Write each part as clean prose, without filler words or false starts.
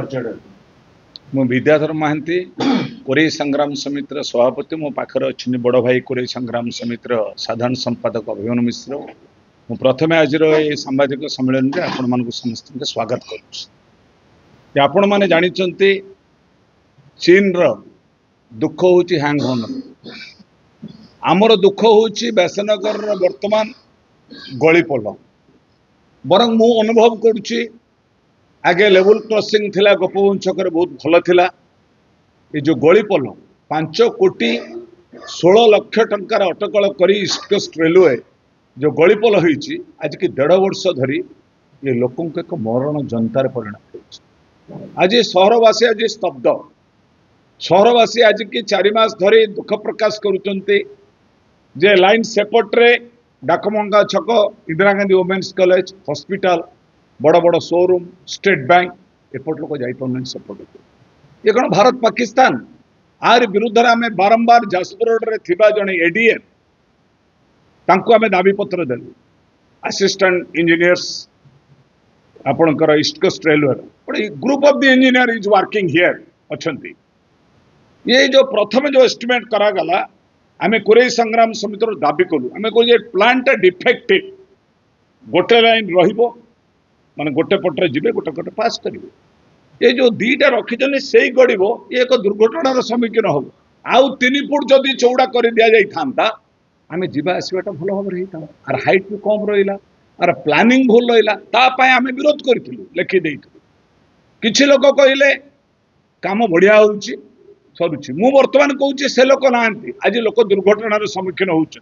मु विद्याधर महांती कोरेई संग्राम समितिर सभापति मो पाखर अच्छी बड़ भाई कोरेई संग्राम समितिर साधारण संपादक अभिमन्यु मिश्र मु प्रथमे आज सांबादिक सम्मेलन में आपण मानक समस्त स्वागत करुँ। आपण मैंने जानते चीन रो दुख हूँ हैंग होनर आमर दुख हूँ व्यासनगर वर्तमान गलीपोल बरं मु अनुभव करुच्ची आगे लेवल क्रॉसिंग थिला गोपबंध छक बहुत भल थिला ये जो गलीपोल 5 कोटी 16 लक्ष टंकार अटकल करी ईस्ट कोस्ट रेलवे जो गलीपोल होईची आज की 1.5 वर्ष धरी ये लोकों को एक मरण जनतार परिणत हो। आज सहरवासी आज स्तब्ध सहरवासी आज की 4 मास धरी दुख प्रकाश करुचंते जे लाइन सेपट्रे डाकमंगा छक Indira Gandhi women's college hospital बड़ बड़ शोरूम स्टेट बैंक एपट लोक जापर सेपट ये कौन भारत पाकिस्तान आर विरुद्ध आम बारंबार जाजपुर रोड रे थिबा जने एडीएम तांको आम दाबीपत्र देलु असिस्टेंट इंजीनियर्स आपणकर east coast railway group of the engineer is working here अच्छी ये जो प्रथम जो एस्टिमेट करागला आम कोरेई संग्राम समिति दाबी कलु आम कहूँ प्लांट डिफेक्टिव गोटे लाइन रहिबो माने गोटे पटरे जीवे गोटे गोटे पास करेंगे ये जो दीटा रखी से ही गड़ब ये एक दुर्घटनार सम्मुखीन हो आउ 3 फुट जदि चौड़ा कर दि जाता आम जीवा आसवाटा भल भाव होता आर हाइट भी कम रहा आर प्लानिंग भूल रहा आम विरोध करूँ लिखिदे किसी लोक कहले काम बढ़िया हो सरुची मु बर्तमान कहूँ से लोक ना आज लोक दुर्घटनार सम्मुखीन होती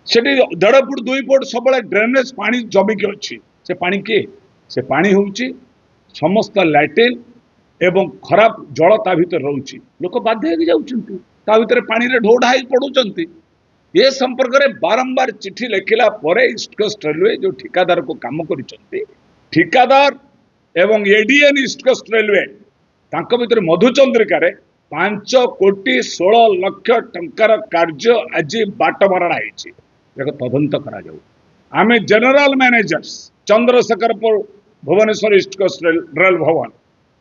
1.5 फुट 2 फुट सब ड्रेनेज पानी जमिकी अच्छी से पानी किए से पानी हूँ समस्त लैट्रिन एवं खराब जल ता भीतर रोचे लोक बाध्य भर पानी ढोढ़ा पड़ुंट ये संपर्क में बारंबार चिठी लिखला ईस्ट कोस्ट रेलवे जो ठिकादार को काम कर ठिकादार एवं एडीएन ईस्ट कोस्ट रेलवे भर मधुचंद्रिकार 5 कोटी 16 लक्ष टंकार कार्य आज बाट मरणा तदंत करा आमे general managers Chandrasekharpur Bhubaneswar east coast rail Bhavan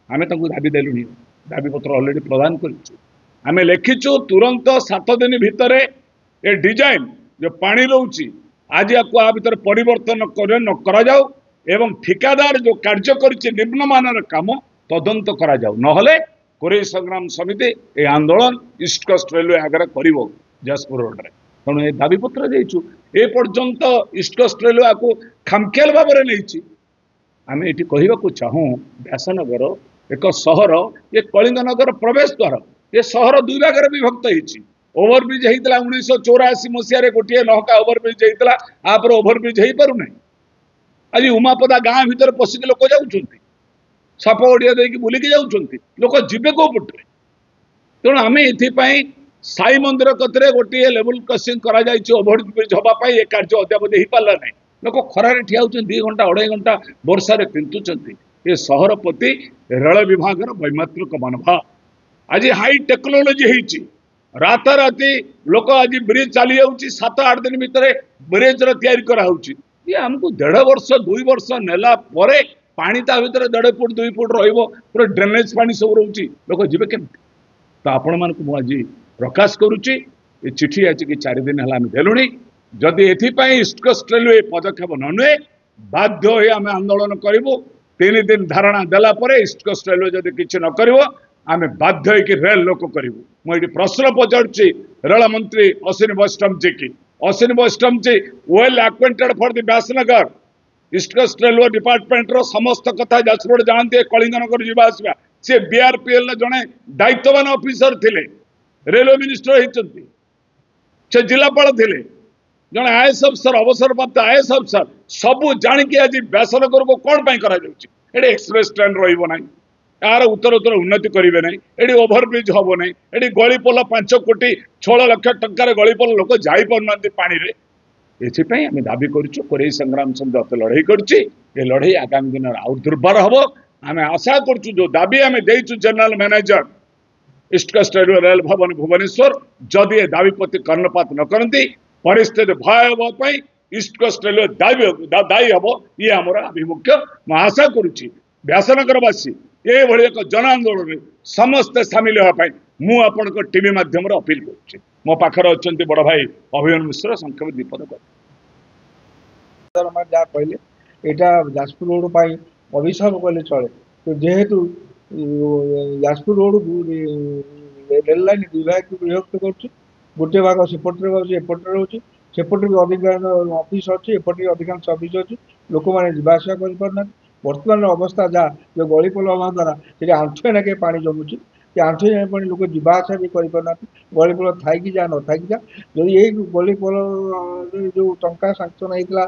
आमे दाबी देलुनी दाबी पत्र ऑलरेडी प्रदान करें लिखिचु तुरंत 7 दिन भितर ये डिजाइन जो पानी रोची आज या भीतर परिवर्तन न करा जाऊ एवं ठिकादार जो कार्य करिछि निम्नमानर काम तदंत करा जाऊ नहले कोरेई संग्राम समिति ए आंदोलन ईस्ट कोस्ट रेलवे आगे करिवो जाजपुर रोड रे तेणु ये दाबीपत्र देचु ए पर्यंत ईस्ट कोस्ट रेलवे को खामखियाल भाव में नहीं आम ये कहवाक चाहूँ व्यासनगर एक सहर ये कलिंगनगर प्रवेश द्वार ये सहर 2 भाग विभक्त होती ओभरब्रिज होता 1984 मसीह गोटे नहका ओभरब्रिज होता आपर ओभरब्रिज हो पार ना आज उमापदा गाँ भीतर पशिक लोक जाऊँ साप ओडिया देकी बुलिकी जाऊँ लोक जीवे को पटे तेणु आम ये साई मंदिर कतरे गोटे लेवल क्रॉसिंग ओभरब्रिज हाँपाई ये कार्य अद्यावधि हो पारा ना लोक खरारे ठिया 2 घंटा 2.5 घंटा वर्षा पिंतुंट ये सहर प्रति रेल विभाग वैमात्रिक मनोभाव आज हाई टेक्नोलोजी होती राताराति लोक आज ब्रिज चली जाऊँगी 7-8 दिन भितर ब्रिज ये आमको 1.5 वर्ष 2 वर्ष नेला परे पानी ता भीतर 1.5 फुट 2 फुट पूरा ड्रेनेज पानी सब रोचे लोक जीवे केमती तो आपण मानक मुझे प्रकाश करुच्ची ये चिठी आज की 4 दिन है देलुणी जदि एथिपाई ईस्ट कोस्ट रेलवे पदक्षेप न नुए बाध्य हो आम आंदोलन करूँ 3 दिन धारणा देला परे ईस्ट कोस्ट रेलवे जदि किसी न कर आम बाध्य हो रेल लोक करूँ मुझे प्रश्न पचारुची रेल मंत्री अश्विनी वैष्णव जी की Ashwini Vaishnaw ji well acquainted for the Vyasanagar east coast railway department रो समस्त कथा जाजपुर जानते कलिंगनगर जीवा आसवा सी बीआरपीएल जड़े दायित्ववान ऑफिसर थिले रेलवे मिनिस्टर होती से जिलापाल थिले जड़े आईएएस अफसर अवसर प्राप्त आईएएस अफसर सबू जाणिकी आज व्यासनगर को कौन करा एक्सप्रेस ट्रेन रहा यार उत्तर उत्तर उन्नति करेंगे ना ये ओभरब्रिज हम ना ये गलीपोल 5 कोटी 16 लक्ष टंकार गलीपोल लोक जापना पानी रे ये आम दाबी करुँ कोरेई संग्राम समिति लड़ाई करुच्ची ये लड़ाई आगामी दिन आउ दुर्बार हम आम आशा करुँ जो दाबी आम देचु general manager east coast railway Rail Bhavan Bhubaneswar जदि ये दाबी प्रति कर्णपात न करती परिस्थिति भयावह ईस्ट कोस्ट रेलवे दायी हम ये आमर आभिमुख्य मैं आशा करुच्ची व्यासनगरवासी ଏଭଳି ଏକ ଜନ ଆନ୍ଦୋଳନରେ ସମସ୍ତେ ସାମିଲ ହେବା ପାଇଁ ମୁଁ ଆପଣଙ୍କ ଟିଭି ମାଧ୍ୟମରେ ଅପିଲ କରୁଛି। ମୋ ପାଖରେ ଅଛନ୍ତି ବଡ ଭାଇ ଅଭିମନ୍ୟୁ ମିଶ୍ର, ସଂକ୍ଷେପ ଦ୍ୱିପଦ ଯାହା କହିଲେ ଏଇଟା ଯାଜପୁର ରୋଡ ପାଇଁ ଅଭିଶାପ କହିଲେ ଚଳେ। ଯେହେତୁ ଯାଜପୁର ରୋଡକୁ ରେଲ ଲାଇନ ଦୁଇ ଭାଗକୁ ବିଭକ୍ତ କରୁଛି, ଗୋଟିଏ ଭାଗ ସେପଟରେ ରହୁଛି, ଏପଟରେ ରହୁଛି। ସେପଟେ ବି ଅଧିକାଂଶ ଅଫିସ ଅଛି, ଏପଟେ ବି ଅଧିକାଂଶ ଅଫିସ ଅଛି। ଲୋକମାନେ ଯିବା ଆସିବା କରିପାରୁନାହାନ୍ତି। ବର୍ତ୍ତମାନର ଅବସ୍ଥା ଯାହା, ଯୋଉ ଗଳି ପୋଲ ହବା ଦ୍ୱାରା ସେଠି ଆଣ୍ଠୁଏ ନାକେ ପାଣି ଜମୁଛି। ସେ ଆଣ୍ଠୁଏ ନାକେ ପାଣି ଲୋକ ଯିବା ଆସିବା ବି କରିପାରୁନାହାନ୍ତି। ଗଳି ପୋଳ ଥାଇକି ଯା ନଥାଇକି ଯା। ଯଦି ଏଇ ଗଳି ପୋଲ ଯୋଉ ଟଙ୍କା ସାଙ୍କସନ ହେଇଥିଲା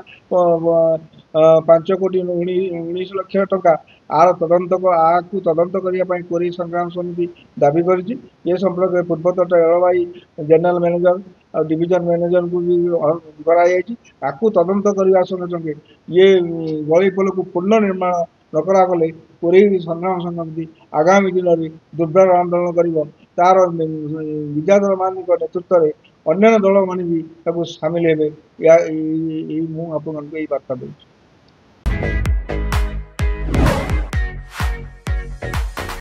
5,19,00,000 ଟଙ୍କା, ଆକୁ ତଦନ୍ତ କରିବା ପାଇଁ କୋରେଇ ସଂଗ୍ରାମ ସମିତି ଦାବି କରିଛି। ଏ ସମ୍ପର୍କରେ ପୂର୍ବତଟ ରେଳବାଇ ଜେନେରାଲ ମ୍ୟାନେଜର ଆଉ ଡିଭିଜନ ମ୍ୟାନେଜରଙ୍କୁ ବି କରାଯାଇଛି। ଆକୁ ତଦନ୍ତ କରିବା ସଙ୍ଗେ ସଙ୍ଗେ ଇଏ ଗଳି ପୋଲକୁ ପୁନଃ ନିର୍ମାଣ ନ କରାଗଲେ କୋରେଇ ସଂଗ୍ରାମ ସମିତି ଆଗାମୀ ଦିନରେ ଦୁର୍ବାର ଆନ୍ଦୋଳନ କରିବ। ତାର ବିଦ୍ୟାଧର ମହାନ୍ତିଙ୍କ ନେତୃତ୍ୱରେ ଅନ୍ୟାନ୍ୟ ଦଳମାନେ ବି ତାକୁ ସାମିଲ ହେବେ। ମୁଁ ଆପଣମାନଙ୍କୁ ଏଇ ବାର୍ତ୍ତା ଦେଉଛି।